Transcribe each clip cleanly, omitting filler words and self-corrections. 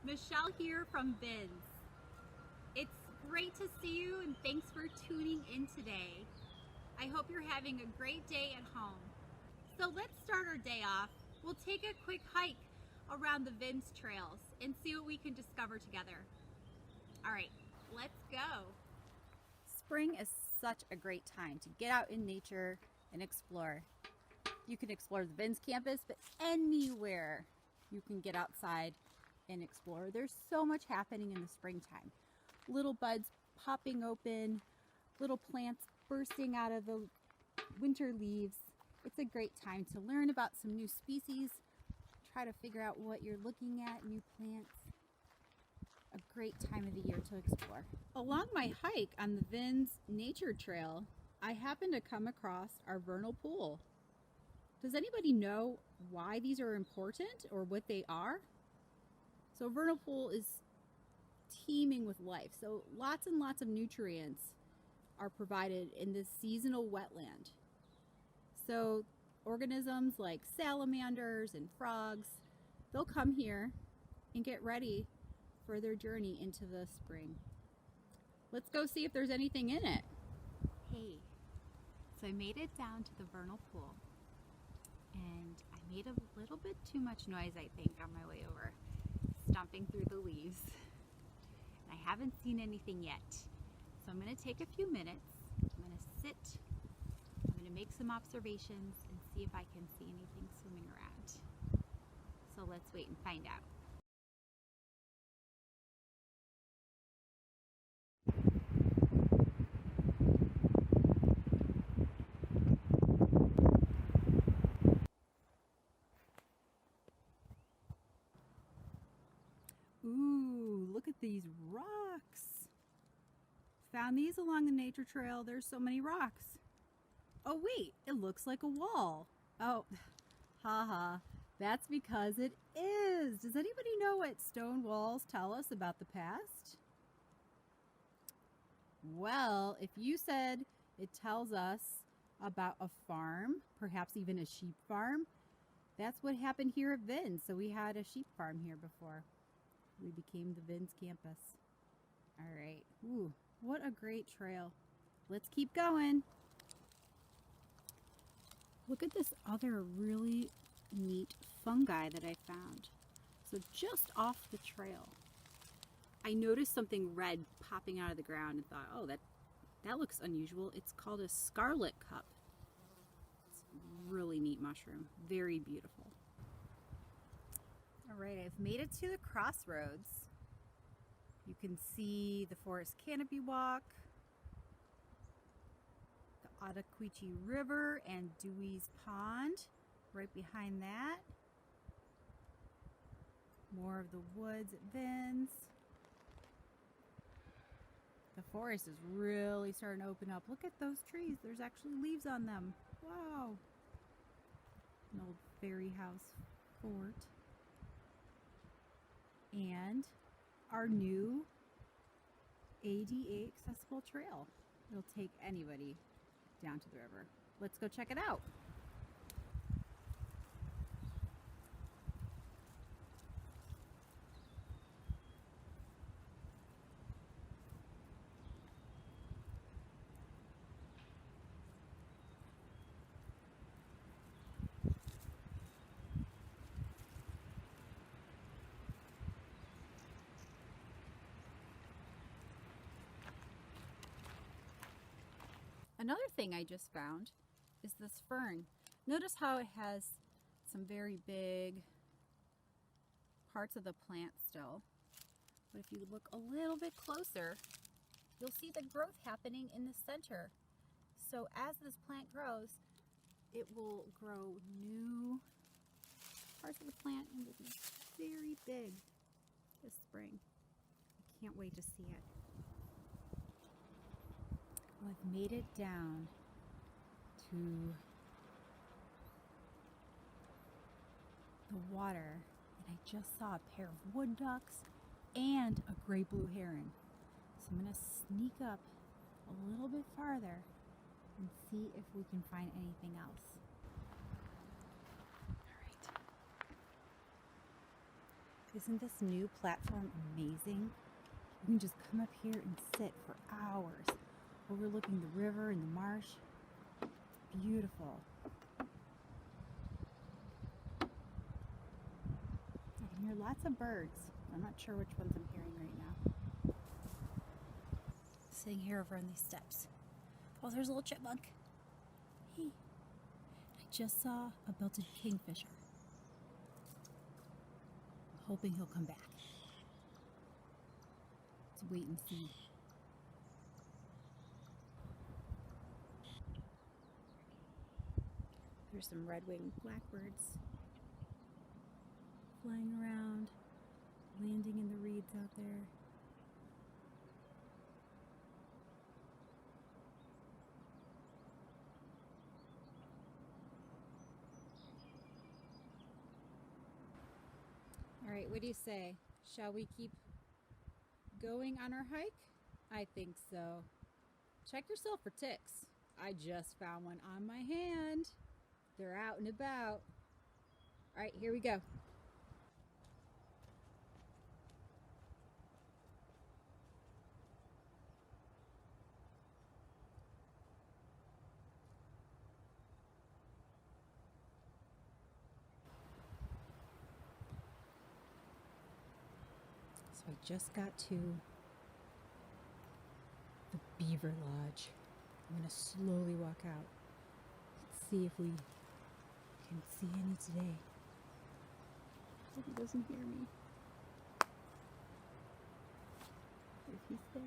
Michelle here from Vins. It's great to see you and thanks for tuning in today. I hope you're having a great day at home. So let's start our day off. We'll take a quick hike around the Vins trails and see what we can discover together. All right, let's go. Spring is such a great time to get out in nature and explore. You can explore the Vins campus, but anywhere you can get outside and explore. There's so much happening in the springtime. Little buds popping open, little plants bursting out of the winter leaves. It's a great time to learn about some new species, try to figure out what you're looking at, new plants. A great time of the year to explore. Along my hike on the Vins Nature Trail, I happened to come across our Vernal Pool. Does anybody know why these are important or what they are? So Vernal Pool is teeming with life. So lots and lots of nutrients are provided in this seasonal wetland. So organisms like salamanders and frogs, they'll come here and get ready for their journey into the spring. Let's go see if there's anything in it. Hey, so I made it down to the Vernal Pool and I made a little bit too much noise, I think, on my way over, stomping through the leaves. And I haven't seen anything yet. So I'm gonna take a few minutes, I'm gonna sit, I'm gonna make some observations and see if I can see anything swimming around. So let's wait and find out. Ooh, look at these rocks. Found these along the nature trail. There's so many rocks. Oh wait, it looks like a wall. Oh, haha, that's because it is. Does anybody know what stone walls tell us about the past? Well, if you said it tells us about a farm, perhaps even a sheep farm, that's what happened here at Vins. So we had a sheep farm here before we became the Vins campus. All right, ooh, what a great trail. Let's keep going. Look at this other really neat fungi that I found. So just off the trail, I noticed something red popping out of the ground and thought, oh, that looks unusual. It's called a Scarlet Cup. It's a really neat mushroom, very beautiful. All right, I've made it to the crossroads. You can see the forest canopy walk, the Ottaquiche River and Dewey's Pond right behind that. More of the woods at Vins. The forest is really starting to open up. Look at those trees. There's actually leaves on them. Wow. An old ferry house fort. And our new ADA accessible trail. It'll take anybody down to the river. Let's go check it out. Another thing I just found is this fern. Notice how it has some very big parts of the plant still. But if you look a little bit closer, you'll see the growth happening in the center. So as this plant grows, it will grow new parts of the plant and will be very big this spring. I can't wait to see it. I've made it down to the water and I just saw a pair of wood ducks and a great blue heron. So I'm going to sneak up a little bit farther and see if we can find anything else. All right. Isn't this new platform amazing? You can just come up here and sit for hours overlooking the river and the marsh. Beautiful. I can hear lots of birds. I'm not sure which ones I'm hearing right now. Sitting here over on these steps. Oh, there's a little chipmunk. Hey, I just saw a belted kingfisher. Hoping he'll come back. Let's wait and see. There's some red-winged blackbirds flying around, landing in the reeds out there. All right, what do you say? Shall we keep going on our hike? I think so. Check yourself for ticks. I just found one on my hand. They're out and about. All right, here we go. So I just got to the Beaver Lodge. I'm going to slowly walk out. Let's see if we can see any today. Hope he doesn't hear me. If he's there.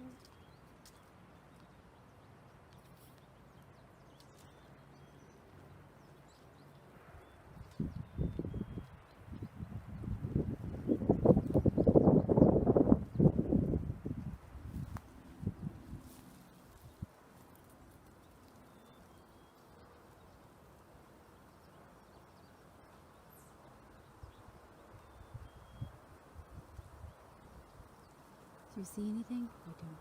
Do you see anything? I don't.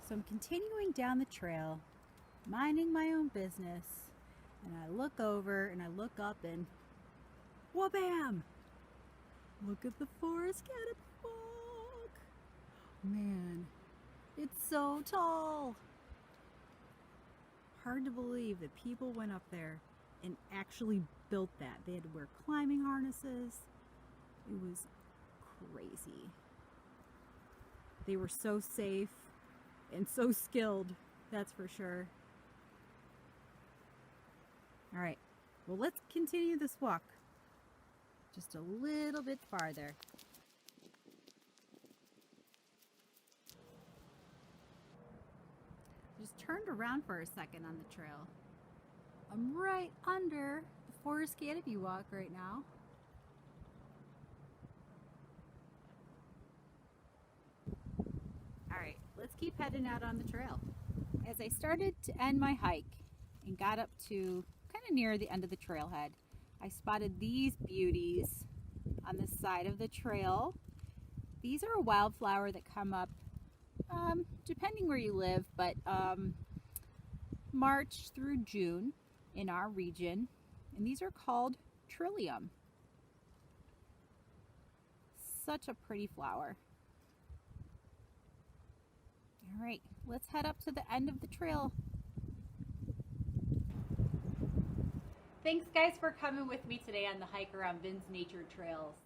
So I'm continuing down the trail, minding my own business, and I look over and I look up and wha-bam! Look at the forest catapult! Man, it's so tall! Hard to believe that people went up there and actually built that. They had to wear climbing harnesses. It was crazy. They were so safe and so skilled, that's for sure. All right, well, let's continue this walk just a little bit farther. Just turned around for a second on the trail. I'm right under the forest canopy walk right now. All right, let's keep heading out on the trail. As I started to end my hike and got up to kind of near the end of the trailhead, I spotted these beauties on the side of the trail. These are a wildflower that come up depending where you live, but March through June in our region, and these are called Trillium. Such a pretty flower. All right, let's head up to the end of the trail. Thanks guys for coming with me today on the hike around Vin's Nature Trails.